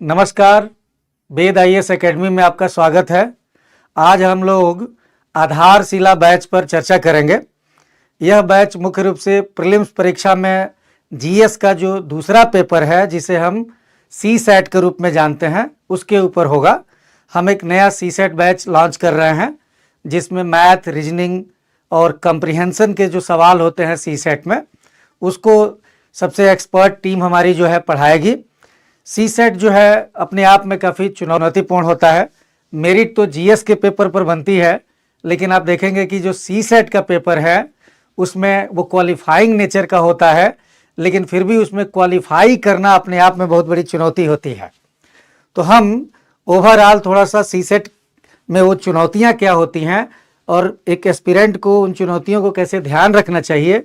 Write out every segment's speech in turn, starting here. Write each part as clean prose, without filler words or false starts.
नमस्कार, वेद IAS academy में आपका स्वागत है। आज हम लोग आधारशिला बैच पर चर्चा करेंगे। यह बैच मुख्य रूप से प्रीलिम्स परीक्षा में जीएस का जो दूसरा पेपर है, जिसे हम सी सेट के रूप में जानते हैं, उसके ऊपर होगा। हम एक नया सी सेट बैच लॉन्च कर रहे हैं, जिसमें मैथ, रीजनिंग और कंप्रीहेंशन के जो सवाल होते हैं सी सेट में, उसको सबसे एक्सपर्ट टीम हमारी जो है पढ़ाएगी। सी सेट जो है अपने आप में काफ़ी चुनौतीपूर्ण होता है। मेरिट तो जीएस के पेपर पर बनती है, लेकिन आप देखेंगे कि जो सी सेट का पेपर है उसमें वो क्वालिफाइंग नेचर का होता है, लेकिन फिर भी उसमें क्वालिफाई करना अपने आप में बहुत बड़ी चुनौती होती है। तो हम ओवरऑल थोड़ा सा सी सेट में वो चुनौतियाँ क्या होती हैं और एक एस्पिरेंट को उन चुनौतियों को कैसे ध्यान रखना चाहिए,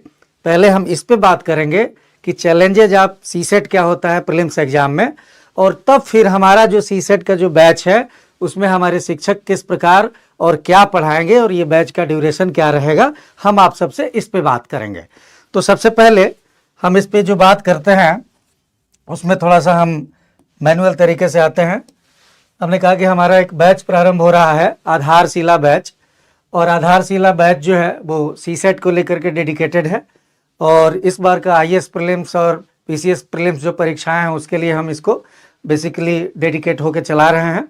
पहले हम इस पे बात करेंगे कि चैलेंजेज आप सी सेट क्या होता है प्रीलिम्स एग्जाम में, और तब फिर हमारा जो सी सेट का जो बैच है उसमें हमारे शिक्षक किस प्रकार और क्या पढ़ाएंगे और ये बैच का ड्यूरेशन क्या रहेगा, हम आप सबसे इस पे बात करेंगे। तो सबसे पहले हम इस पे जो बात करते हैं उसमें थोड़ा सा हम मैनुअल तरीके से आते हैं। हमने कहा कि हमारा एक बैच प्रारंभ हो रहा है, आधारशिला बैच, और आधारशिला बैच जो है वो सी सेट को लेकर के डेडिकेटेड है। और इस बार का आईएएस प्रीलिम्स और पीसीएस प्रीलिम्स जो परीक्षाएं हैं उसके लिए हम इसको बेसिकली डेडिकेट होकर चला रहे हैं।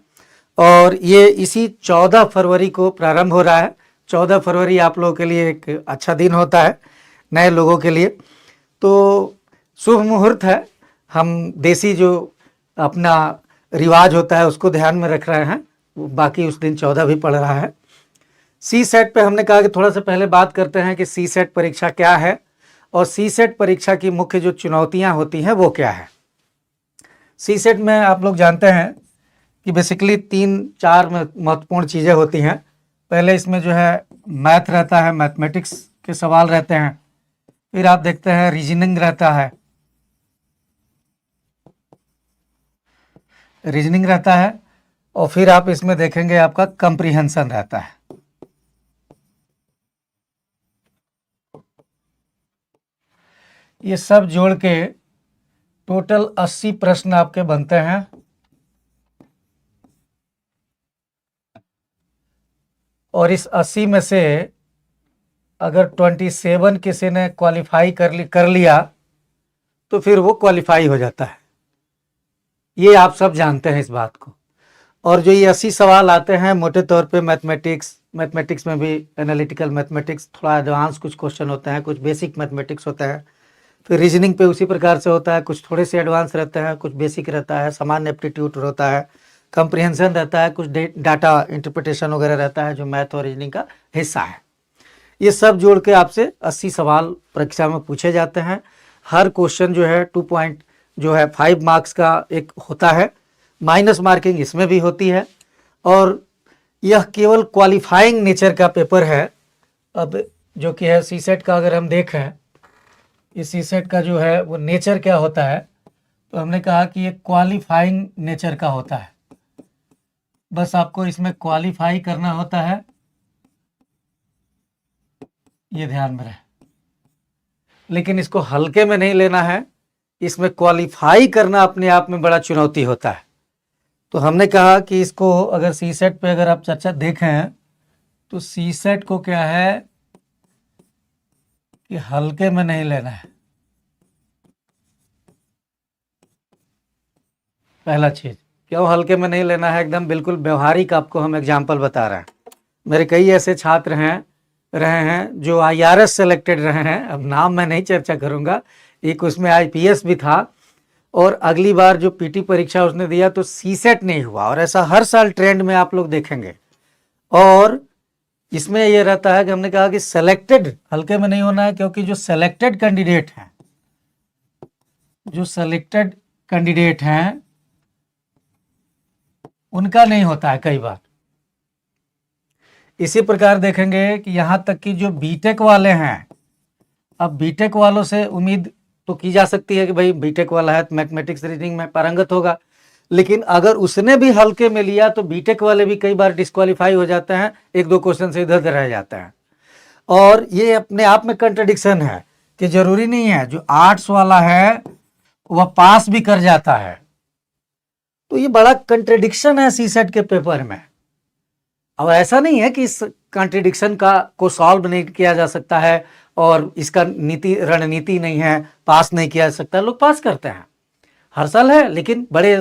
और ये इसी 14 फरवरी को प्रारंभ हो रहा है। 14 फरवरी आप लोगों के लिए एक अच्छा दिन होता है, नए लोगों के लिए तो शुभ मुहूर्त है। हम देसी जो अपना रिवाज होता है उसको ध्यान में रख रहे हैं, बाकी उस दिन 14 भी पड़ रहा है। सी सेट पे हमने कहा कि थोड़ा सा पहले बात करते हैं कि सी सेट परीक्षा क्या है और सी सेट परीक्षा की मुख्य जो चुनौतियां होती हैं वो क्या है। सी सेट में आप लोग जानते हैं कि बेसिकली 3-4 महत्वपूर्ण चीज़ें होती हैं। पहले इसमें जो है मैथ रहता है, मैथमेटिक्स के सवाल रहते हैं। फिर आप देखते हैं रीजनिंग रहता है, और फिर आप इसमें देखेंगे आपका कंप्रीहेंशन रहता है। ये सब जोड़ के टोटल 80 प्रश्न आपके बनते हैं। और इस 80 में से अगर 27 किसी ने क्वालिफाई कर लिया तो फिर वो क्वालिफाई हो जाता है। ये आप सब जानते हैं इस बात को। और जो ये 80 सवाल आते हैं मोटे तौर पे मैथमेटिक्स में भी एनालिटिकल मैथमेटिक्स, थोड़ा एडवांस कुछ क्वेश्चन होते हैं, कुछ बेसिक मैथमेटिक्स होता है। फिर रीजनिंग पे उसी प्रकार से होता है, कुछ थोड़े से एडवांस रहते हैं, कुछ बेसिक रहता है, सामान्य एप्टीट्यूड होता है, कंप्रीहेंशन रहता है, कुछ डाटा इंटरप्रिटेशन वगैरह रहता है जो मैथ और रीजनिंग का हिस्सा है। ये सब जोड़ के आपसे 80 सवाल परीक्षा में पूछे जाते हैं। हर क्वेश्चन जो है 5 मार्क्स का एक होता है, माइनस मार्किंग इसमें भी होती है। और यह केवल क्वालिफाइंग नेचर का पेपर है। अब जो कि है सी सेट का, अगर हम देखें इस सी सेट का जो है वो नेचर क्या होता है, तो हमने कहा कि ये क्वालिफाइंग नेचर का होता है। बस आपको इसमें क्वालिफाई करना होता है, ये ध्यान में रहे। लेकिन इसको हल्के में नहीं लेना है, इसमें क्वालिफाई करना अपने आप में बड़ा चुनौती होता है। तो हमने कहा कि इसको अगर सी सेट पे अगर आप चर्चा देखें तो सी सेट को क्या है कि हल्के में नहीं लेना है। पहला चीज, क्यों हल्के में नहीं लेना है, एकदम बिल्कुल व्यवहारिक आपको हम एग्जाम्पल बता रहे हैं। मेरे कई ऐसे छात्र रहे हैं जो आईआरएस सेलेक्टेड रहे हैं, अब नाम मैं नहीं चर्चा करूंगा। एक उसमें आईपीएस भी था, और अगली बार जो पीटी परीक्षा उसने दिया तो सी सेट नहीं हुआ। और ऐसा हर साल ट्रेंड में आप लोग देखेंगे। और इसमें यह रहता है कि हमने कहा कि सेलेक्टेड हल्के में नहीं होना है, क्योंकि जो सेलेक्टेड कैंडिडेट हैं उनका नहीं होता है कई बार। इसी प्रकार देखेंगे कि यहां तक कि जो बीटेक वाले हैं, अब बीटेक वालों से उम्मीद तो की जा सकती है कि भाई बीटेक वाला है तो मैथमेटिक्स रीजनिंग में पारंगत होगा, लेकिन अगर उसने भी हल्के में लिया तो बीटेक वाले भी कई बार डिस्क्वालीफाई हो जाते हैं, 1-2 क्वेश्चन से इधर उधर रह जाते हैं। और ये अपने आप में कंट्रडिक्शन है कि जरूरी नहीं है जो आर्ट्स वाला है वह पास भी कर जाता है, तो ये बड़ा कंट्रडिक्शन है सीसेट के पेपर में। अब ऐसा नहीं है कि इस कॉन्ट्रडिक्शन का को सॉल्व नहीं किया जा सकता है और इसका नीति रणनीति नहीं है, पास नहीं किया जा सकता। लोग पास करते हैं हर साल है, लेकिन बड़े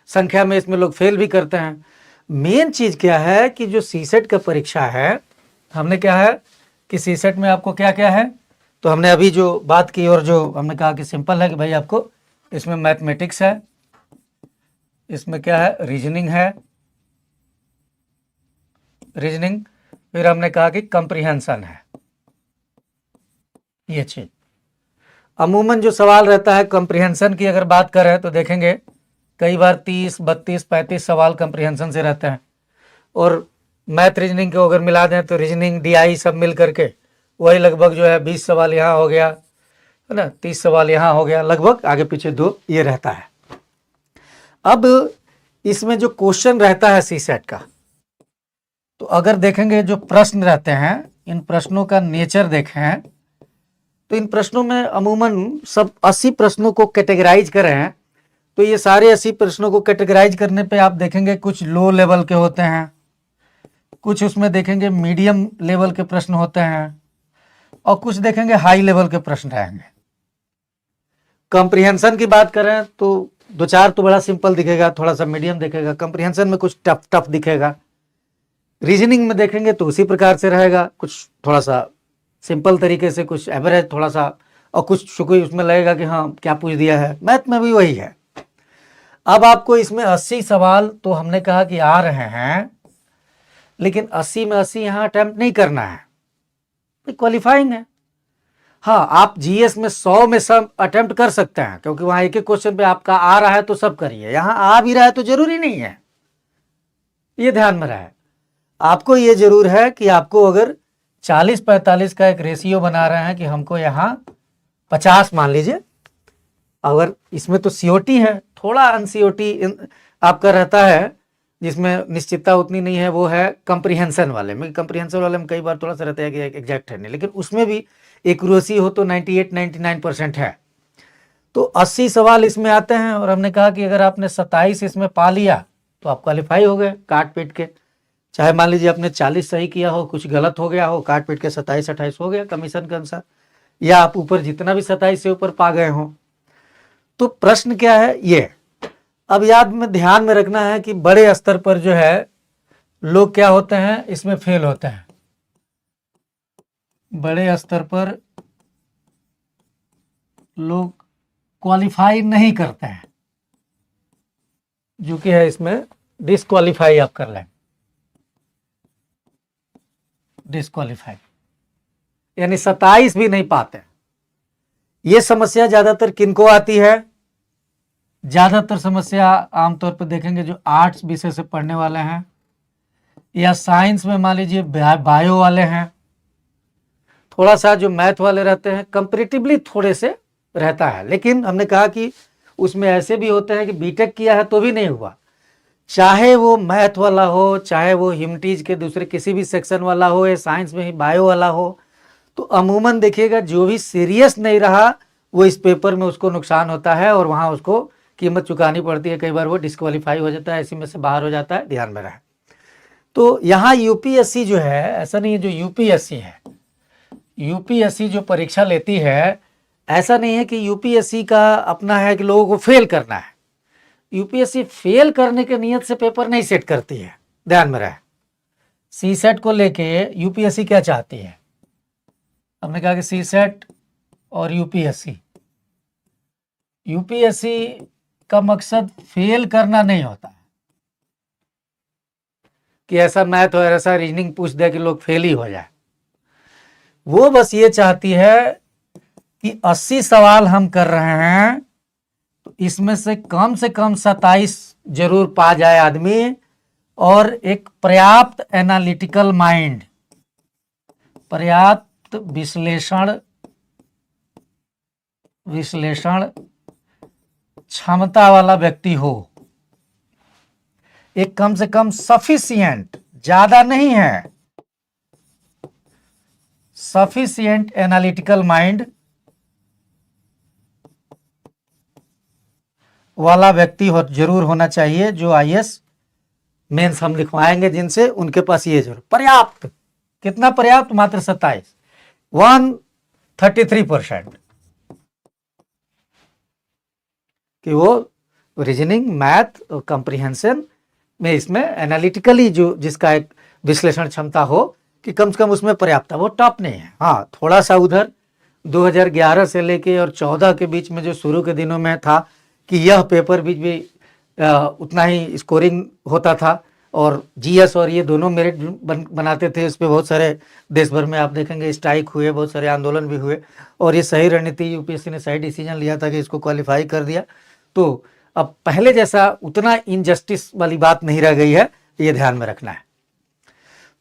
संख्या में इसमें लोग फेल भी करते हैं। मेन चीज क्या है कि जो सीसेट का परीक्षा है, हमने क्या है कि सीसेट में आपको क्या क्या है, तो हमने अभी जो बात की और जो हमने कहा कि सिंपल है कि भाई आपको इसमें मैथमेटिक्स है, इसमें क्या है रीजनिंग है, रीजनिंग, फिर हमने कहा कि कंप्रीहेंशन है। ये चीज अमूमन जो सवाल रहता है कंप्रीहेंशन की अगर बात करें तो देखेंगे कई बार 30, 32, 35 सवाल कंप्रीहेंशन से रहते हैं, और मैथ रीजनिंग को अगर मिला दें तो रीजनिंग डीआई सब मिल करके वही लगभग जो है 20 सवाल यहाँ हो गया है ना, 30 सवाल यहाँ हो गया, लगभग आगे पीछे 2 ये रहता है। अब इसमें जो क्वेश्चन रहता है सीसेट का, तो अगर देखेंगे जो प्रश्न रहते हैं, इन प्रश्नों का नेचर देखें तो इन प्रश्नों में अमूमन सब 80 प्रश्नों को कैटेगराइज करें हैं। तो ये सारे 80 प्रश्नों को कैटेगराइज करने पे आप देखेंगे कुछ लो लेवल के होते हैं, कुछ उसमें देखेंगे मीडियम लेवल के प्रश्न होते हैं, और कुछ देखेंगे हाई लेवल के प्रश्न रहेंगे। कॉम्प्रिहेंशन की बात करें तो 2-4 तो बड़ा सिंपल दिखेगा, थोड़ा सा मीडियम दिखेगा, कॉम्प्रिहेंशन में कुछ टफ दिखेगा। रीजनिंग में देखेंगे तो उसी प्रकार से रहेगा, कुछ थोड़ा सा सिंपल तरीके से, कुछ एवरेज थोड़ा सा, और कुछ कोई उसमें लगेगा कि हाँ क्या पूछ दिया है। मैथ में भी वही है। अब आपको इसमें 80 सवाल तो हमने कहा कि आ रहे हैं, लेकिन 80 में 80 यहाँ अटेम्प्ट नहीं करना है, क्वालिफाइंग है। हाँ, आप जीएस में 100 में सब अटेम्प्ट कर सकते हैं, क्योंकि वहां एक एक क्वेश्चन पे आपका आ रहा है तो सब करिए। यहाँ आ भी रहा है तो जरूरी नहीं है, ये ध्यान में रहे। आपको ये जरूर है कि आपको अगर 40-45 का एक रेशियो बना रहे हैं कि हमको यहाँ 50 मान लीजिए, अगर इसमें तो सीओटी है, थोड़ा अनसीओटी आपका रहता है जिसमें निश्चितता उतनी नहीं है, वो है कंप्रीहेंशन वाले में। कंप्रीहेंशन वाले में कई बार थोड़ा सा रहता है कि एग्जैक्ट है नहीं, लेकिन उसमें भी एक्यूरेसी हो तो 98-99% है। तो 80 सवाल इसमें आते हैं, और हमने कहा कि अगर आपने 27 इसमें पा लिया तो आप क्वालिफाई हो गए काट पीट के। चाहे मान लीजिए आपने 40 सही किया हो, कुछ गलत हो गया हो, काट पीट के 27-28 हो गया कमीशन के अनुसार, या आप ऊपर जितना भी 27 से ऊपर पा गए हो। तो प्रश्न क्या है ये, अब याद में ध्यान में रखना है कि बड़े स्तर पर जो है लोग क्या होते हैं, इसमें फेल होते हैं। बड़े स्तर पर लोग क्वालिफाई नहीं करते हैं, जो कि है इसमें डिस्क्वालीफाई आप कर लें, डिस्क्वालीफाई, यानी 27 भी नहीं पाते। ये समस्या ज्यादातर किनको आती है? ज्यादातर समस्या आमतौर पर देखेंगे जो आर्ट्स विषय से पढ़ने वाले हैं, या साइंस में मान लीजिए बायो वाले हैं, थोड़ा सा जो मैथ वाले रहते हैं, कंपैरेटिवली थोड़े से रहता है। लेकिन हमने कहा कि उसमें ऐसे भी होते हैं कि बीटेक किया है तो भी नहीं हुआ, चाहे वो मैथ वाला हो, चाहे वो ह्यूमैनिटीज के दूसरे किसी भी सेक्शन वाला हो, या साइंस में ही बायो वाला हो। तो अमूमन देखिएगा जो भी सीरियस नहीं रहा वो इस पेपर में उसको नुकसान होता है, और वहाँ उसको कीमत चुकानी पड़ती है। कई बार वो डिस्क्वालीफाई हो जाता है, इसी में से बाहर हो जाता है, ध्यान में रहे। तो यहाँ यूपीएससी जो है, ऐसा नहीं है, जो यूपीएससी है, यूपीएससी जो परीक्षा लेती है, ऐसा नहीं है कि यूपीएससी का अपना है कि लोगों को फेल करना है। यूपीएससी फेल करने के नियत से पेपर नहीं सेट करती है, ध्यान में रहे। सीसेट को लेके यूपीएससी क्या चाहती है? हमने कहा कि सीसेट और यूपीएससी का मकसद फेल करना नहीं होता है कि ऐसा मैथ और ऐसा रीजनिंग पूछ दे कि लोग फेल ही हो जाए। वो बस ये चाहती है कि 80 सवाल हम कर रहे हैं तो इसमें से कम 27 जरूर पा जाए आदमी, और एक पर्याप्त एनालिटिकल माइंड, पर्याप्त विश्लेषण क्षमता वाला व्यक्ति हो। एक कम से कम सफिशिएंट, ज्यादा नहीं है, सफिशिएंट एनालिटिकल माइंड वाला व्यक्ति जरूर होना चाहिए, जो आईएएस मेंस हम लिखवाएंगे जिनसे, उनके पास ये जरूर पर्याप्त। कितना पर्याप्त? मात्र 27, 133% कि वो रीजनिंग, मैथ और कंप्रीहेंशन में इसमें एनालिटिकली जो जिसका एक विश्लेषण क्षमता हो कि कम से कम उसमें पर्याप्त है, वो टॉप नहीं है। हाँ, थोड़ा सा उधर 2011 से लेके और 14 के बीच में जो शुरू के दिनों में था कि यह पेपर भी उतना ही स्कोरिंग होता था, और जीएस और ये दोनों मेरिट बनाते थे। इस पर बहुत सारे देश भर में आप देखेंगे स्ट्राइक हुए, बहुत सारे आंदोलन भी हुए, और ये सही रणनीति, यूपीएससी ने सही डिसीजन लिया था कि इसको क्वालिफाई कर दिया। तो अब पहले जैसा उतना इनजस्टिस वाली बात नहीं रह गई है, ये ध्यान में रखना है।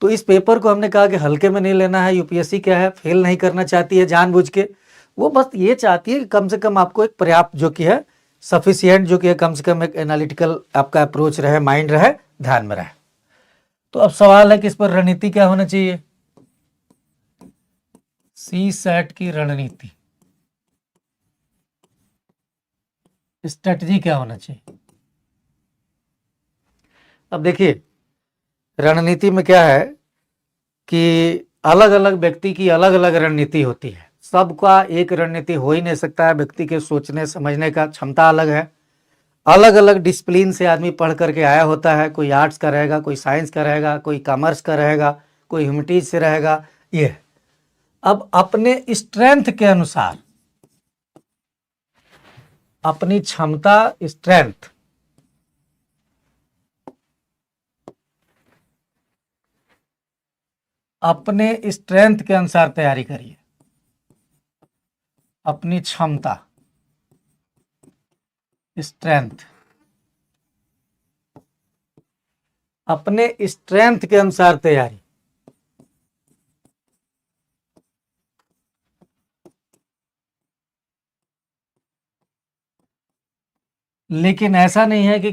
तो इस पेपर को हमने कहा कि हल्के में नहीं लेना है। यूपीएससी क्या है, फेल नहीं करना चाहती है जानबूझ के, वो बस ये चाहती है कि कम से कम आपको एक पर्याप्त जो कि है सफिशिएंट, जो कि है कम से कम एक एनालिटिकल आपका अप्रोच रहे, माइंड रहे, ध्यान में रहे। तो अब सवाल है कि इस पर रणनीति क्या होना चाहिए। सी सेट की रणनीति, स्ट्रेटजी क्या होना चाहिए। अब देखिए, रणनीति में क्या है कि अलग अलग व्यक्ति की अलग अलग रणनीति होती है। सबका एक रणनीति हो ही नहीं सकता है, व्यक्ति के सोचने समझने का क्षमता अलग है। अलग अलग डिसिप्लिन से आदमी पढ़ करके आया होता है, कोई आर्ट्स का रहेगा, कोई साइंस का रहेगा, कोई कॉमर्स का रहेगा, कोई ह्यूमैनिटीज से रहेगा। ये अब अपने स्ट्रेंथ के अनुसार, अपनी क्षमता, स्ट्रेंथ, अपने स्ट्रेंथ के अनुसार तैयारी करिए। अपनी क्षमता, स्ट्रेंथ, अपने स्ट्रेंथ के अनुसार तैयारी। लेकिन ऐसा नहीं है कि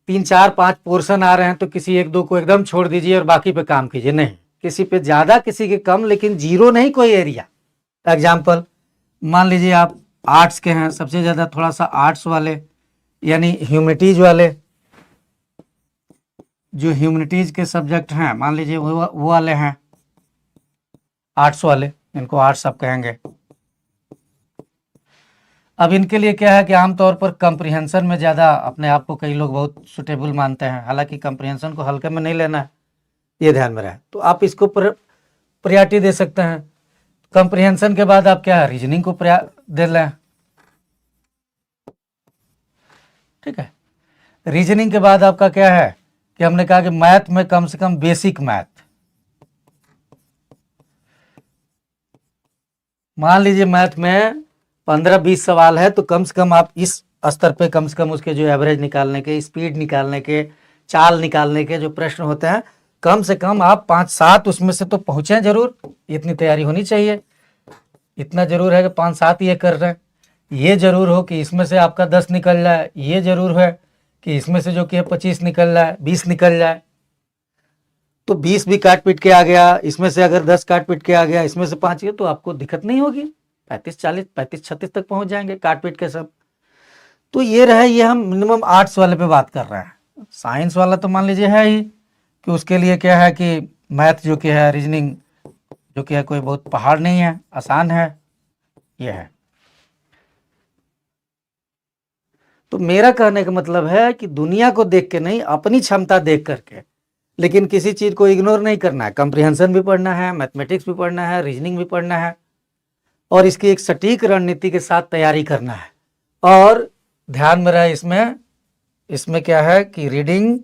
3, 4, 5 पोर्शन आ रहे हैं तो किसी एक दो को एकदम छोड़ दीजिए और बाकी पे काम कीजिए। नहीं, किसी पे ज्यादा, किसी के कम, लेकिन जीरो नहीं कोई एरिया। एग्जाम्पल, मान लीजिए आप आर्ट्स के हैं, सबसे ज्यादा थोड़ा सा आर्ट्स वाले, यानी ह्यूमैनिटीज वाले, जो ह्यूमैनिटीज के सब्जेक्ट हैं, मान लीजिए वो वाले हैं आर्ट्स वाले, इनको आर्ट्स आप कहेंगे। अब इनके लिए क्या है कि आमतौर पर कंप्रीहेंशन में ज़्यादा अपने आप को कई लोग बहुत सुटेबल मानते हैं, हालांकि कंप्रीहेंशन को हल्के में नहीं लेना है, ये ध्यान में रहे। तो आप इसको प्रायोरिटी दे सकते हैं। कंप्रीहेंशन के बाद आप क्या है, रीजनिंग को दे लें। ठीक है, रीजनिंग के बाद आपका क्या है कि हमने कहा कि मैथ में कम से कम बेसिक मैथ, मान लीजिए मैथ में 15-20 सवाल है, तो कम से कम आप इस स्तर पे कम से कम उसके जो एवरेज निकालने के, स्पीड निकालने के, चाल निकालने के जो प्रश्न होते हैं, कम से कम आप 5-7 उसमें से तो पहुंचे जरूर। इतनी तैयारी होनी चाहिए। इतना जरूर है कि 5-7 ये कर रहे हैं, ये जरूर हो कि इसमें से आपका 10 निकल जाए, ये जरूर है कि इसमें से जो कि 25 निकल जाए, 20 निकल जाए। तो 20 भी काट पीट के आ गया, इसमें से अगर 10 काट पीट के आ गया, इसमें से 5 तो आपको दिक्कत नहीं होगी, 35-40, 35-36 तक पहुंच जाएंगे काट पीट के सब। तो ये रहे, ये हम मिनिमम आर्ट्स वाले पे बात कर रहे हैं। साइंस वाला तो मान लीजिए है ही कि उसके लिए क्या है कि मैथ जो कि है, रीजनिंग जो कि है, कोई बहुत पहाड़ नहीं है, आसान है, ये है। तो मेरा कहने का मतलब है कि दुनिया को देख के नहीं, अपनी क्षमता देख करके, लेकिन किसी चीज को इग्नोर नहीं करना है। कंप्रीहेंशन भी पढ़ना है, मैथमेटिक्स भी पढ़ना है, रीजनिंग भी पढ़ना है, और इसकी एक सटीक रणनीति के साथ तैयारी करना है। और ध्यान में रहे, इसमें क्या है कि रीडिंग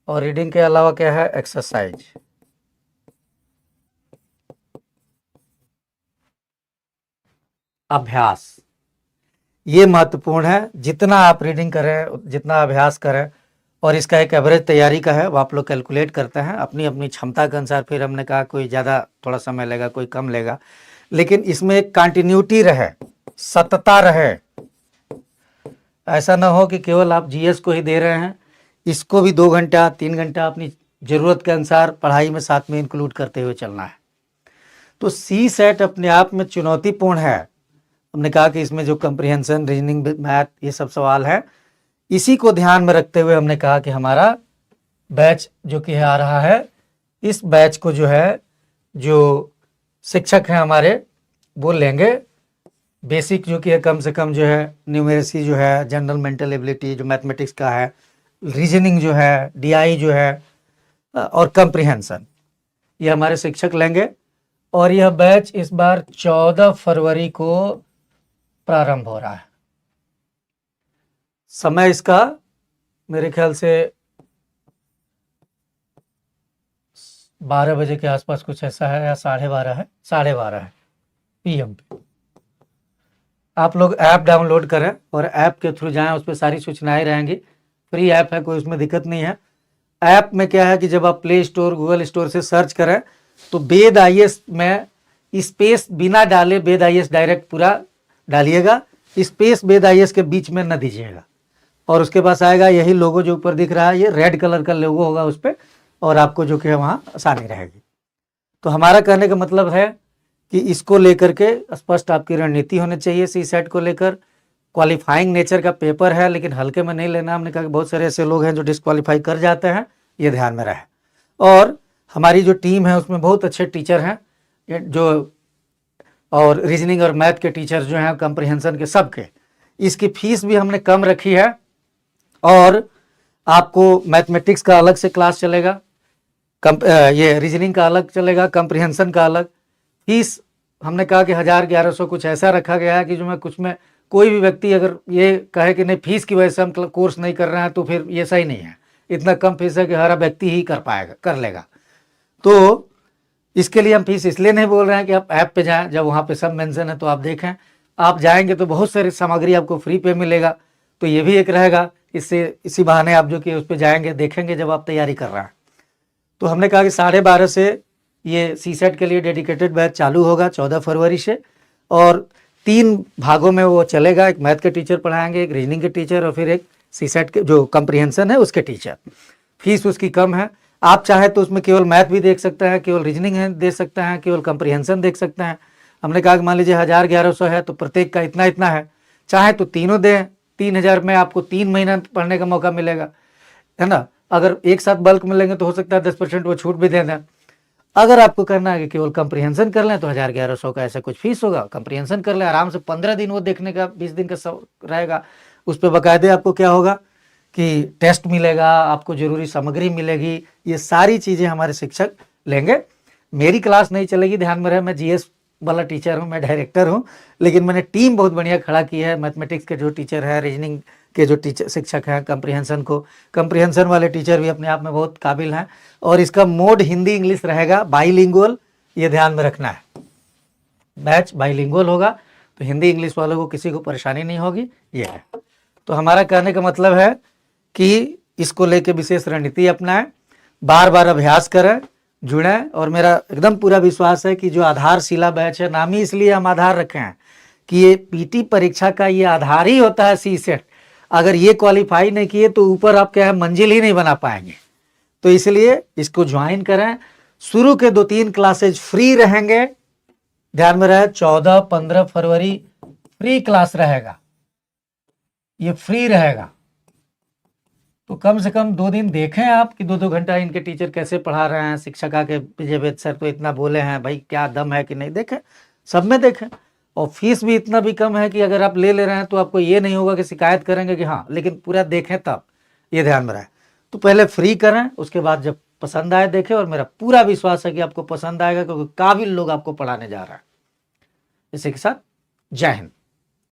और रीडिंग के अलावा क्या है, एक्सरसाइज। अभ्यास, ये महत्वपूर्ण है। जितना आप रीडिंग करें, जितना अभ्यास करें, और इसका एक एवरेज तैयारी का है, वो आप लोग कैलकुलेट करते हैं अपनी अपनी क्षमता के अनुसार। फिर हमने कहा कोई ज़्यादा थोड़ा समय लेगा, कोई कम लेगा, लेकिन इसमें एक कंटिन्यूटी रहे, सतता रहे। ऐसा ना हो कि केवल आप जीएस को ही दे रहे हैं, इसको भी 2 घंटा 3 घंटा अपनी ज़रूरत के अनुसार पढ़ाई में साथ में इंक्लूड करते हुए चलना है। तो सी सेट अपने आप में चुनौतीपूर्ण है। हमने कहा कि इसमें जो कंप्रिहेंशन, रीजनिंग, मैथ, ये सब सवाल है, इसी को ध्यान में रखते हुए हमने कहा कि हमारा बैच जो कि आ रहा है, इस बैच को जो है जो शिक्षक हैं हमारे वो लेंगे। बेसिक जो कि है कम से कम जो है न्यूमेरेसी जो है, जनरल मेंटल एबिलिटी जो मैथमेटिक्स का है, रीजनिंग जो है, डीआई जो है और कंप्रिहेंशन, ये हमारे शिक्षक लेंगे। और यह बैच इस बार 14 फरवरी को प्रारंभ हो रहा है। समय इसका मेरे ख्याल से 12 बजे के आसपास कुछ ऐसा है, या 12:30 है, 12:30 है PM पे। आप लोग ऐप डाउनलोड करें और ऐप के थ्रू जाएं, उस पर सारी सूचनाएं रहेंगी। फ्री ऐप है, कोई उसमें दिक्कत नहीं है। ऐप में क्या है कि जब आप प्ले स्टोर, गूगल स्टोर से सर्च करें तो वेद IAS में स्पेस बिना डाले वेद IAS डायरेक्ट पूरा डालिएगा, स्पेस वेद IAS के बीच में न दीजिएगा, और उसके पास आएगा यही लोगो जो ऊपर दिख रहा है, ये रेड कलर का लोगो होगा उस पर, और आपको जो कि है वहाँ आसानी रहेगी। तो हमारा कहने का मतलब है कि इसको लेकर के स्पष्ट आपकी रणनीति होनी चाहिए। सी सेट को लेकर क्वालिफाइंग नेचर का पेपर है, लेकिन हल्के में नहीं लेना। हमने कहा कि बहुत सारे ऐसे लोग हैं जो डिस्क्वालीफाई कर जाते हैं, ये ध्यान में रहे। और हमारी जो टीम है उसमें बहुत अच्छे टीचर हैं जो, और रीजनिंग और मैथ के टीचर जो हैं, कंप्रिहेंशन के, सबके। इसकी फीस भी हमने कम रखी है, और आपको मैथमेटिक्स का अलग से क्लास चलेगा, ये रीजनिंग का अलग चलेगा, कंप्रिहेंशन का अलग। फीस हमने कहा कि 1000-1100 कुछ ऐसा रखा गया है कि जो मैं कुछ में कोई भी व्यक्ति अगर ये कहे कि नहीं फीस की वजह से हम कोर्स नहीं कर रहे हैं, तो फिर ये सही नहीं है। इतना कम फीस है कि हर व्यक्ति ही कर पाएगा, कर लेगा। तो इसके लिए हम फीस इसलिए नहीं बोल रहे हैं कि आप ऐप पे जाएं, जब वहाँ पे सब मेंशन है तो आप देखें। आप जाएंगे तो बहुत सारी सामग्री आपको फ्री पे मिलेगा, तो ये भी एक रहेगा। इससे इसी बहाने आप जो कि उस पर जाएंगे, देखेंगे जब आप तैयारी कर रहे हैं। तो हमने कहा कि 12:30 से ये सी सेट के लिए डेडिकेटेड बैच चालू होगा 14 फरवरी से, और 3 भागों में वो चलेगा। एक मैथ के टीचर पढ़ाएंगे, एक रीजनिंग के टीचर, और फिर एक सी सेट के जो कंप्रिहेंशन है उसके टीचर। फीस उसकी कम है, आप चाहे तो उसमें केवल मैथ भी देख सकते हैं, केवल रीजनिंग है दे सकते हैं, केवल कंप्रिहेंशन देख सकते हैं। हमने कहा कि मान लीजिए 1000-1100 है तो प्रत्येक का इतना इतना है, चाहे तो तीनों दें। 3000 में आपको 3 महीना पढ़ने का मौका मिलेगा, है ना। अगर एक साथ बल्क में लेंगे तो हो सकता है 10% वो छूट भी दे दें। अगर आपको करना है कि केवल कंप्रिहेंशन कर लें तो 1000-1100 का ऐसा कुछ फीस होगा। कंप्रिहेंशन कर लें, आराम से 15 दिन वो देखने का, 20 दिन का रहेगा। उस पर बाकायदे आपको क्या होगा कि टेस्ट मिलेगा, आपको जरूरी सामग्री मिलेगी, ये सारी चीज़ें हमारे शिक्षक लेंगे। मेरी क्लास नहीं चलेगी, ध्यान में रहे, मैं GS वाला टीचर हूँ, मैं डायरेक्टर हूँ, लेकिन मैंने टीम बहुत बढ़िया खड़ा की है। मैथमेटिक्स के जो टीचर है, रीजनिंग के जो टीचर शिक्षक हैं, कंप्रिहेंशन वाले टीचर भी अपने आप में बहुत काबिल हैं। और इसका मोड हिंदी इंग्लिश रहेगा, बाईलिंगुअल, ये ध्यान में रखना है। बैच बाईलिंगुअल होगा, तो हिंदी इंग्लिश वालों को किसी को परेशानी नहीं होगी, ये है। तो हमारा कहने का मतलब है कि इसको लेके विशेष रणनीति अपनाएं, बार बार अभ्यास करें, जुड़ें। और मेरा एकदम पूरा विश्वास है कि जो आधारशिला बैच है, नाम ही इसलिए हम आधार रखे हैं कि ये PT परीक्षा का ये आधार ही होता है सी सेट। अगर ये क्वालिफाई नहीं किए तो ऊपर आप क्या है, मंजिल ही नहीं बना पाएंगे। तो इसलिए इसको ज्वाइन करें। शुरू के 2-3 क्लासेज फ्री रहेंगे, ध्यान में रहे। 14-15 फरवरी फ्री क्लास रहेगा, ये फ्री रहेगा। तो कम से कम 2 दिन देखें आप कि 2-2 घंटा इनके टीचर कैसे पढ़ा रहे हैं। शिक्षक आके विजय सर तो इतना बोले हैं, भाई क्या दम है कि नहीं, देखें, सब में देखें। और फीस भी इतना भी कम है कि अगर आप ले रहे हैं तो आपको ये नहीं होगा कि शिकायत करेंगे कि हाँ, लेकिन पूरा देखें तब, ये ध्यान में रहे। तो पहले फ्री करें, उसके बाद जब पसंद आए देखें। और मेरा पूरा विश्वास है कि आपको पसंद आएगा, क्योंकि काबिल लोग आपको पढ़ाने जा रहा है। इसी के साथ जय हिंद।